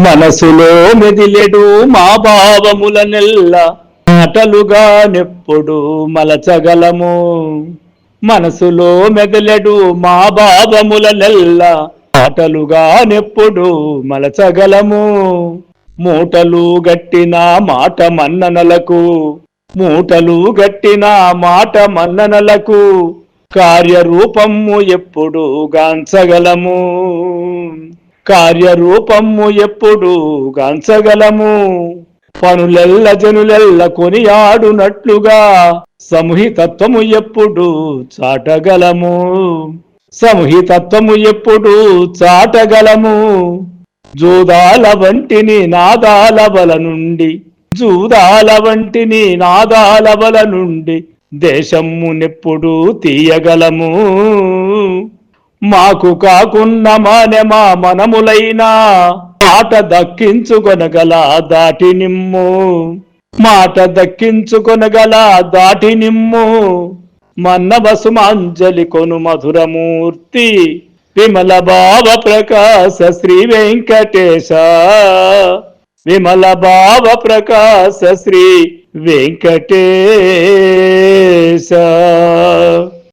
మనసులో మెదిలెడు మా భావముల నెల్ల మాటలుగా నెప్పుడు మలచగలము. మనసులో మెదలెడు మా భావముల నెల్ల మాటలుగా నెప్పుడు మలచగలము. మూటలు గట్టిన మాట మన్ననలకు, మూటలు గట్టిన మాట మన్ననలకు కార్యరూపము ఎప్పుడు గాంచగలము. కార్యరూపము ఎప్పుడు గాంచగలము. పనులెల్ల జనులెల్ల కొనియాడునట్లుగా సమూహితత్వము ఎప్పుడు చాటగలము. సమూహితత్వము ఎప్పుడు చాటగలము. జూదాల వంటిని నాదాల బల నుండి, జూదాల వంటిని నాదాల బల నుండి దేశమునెప్పుడు తీయగలము. మాకు కాకున్న మానెమా మనములైనా మాట దక్కించుకొనగల దాటి నిమ్ము. మాట దక్కించుకొనగల దాటి నిమ్ము. మన్నవసుమాంజలి కొను మధురమూర్తి విమల భావ ప్రకాశ శ్రీ వెంకటేశ. విమల భావ ప్రకాశ శ్రీ వెంకటేశ.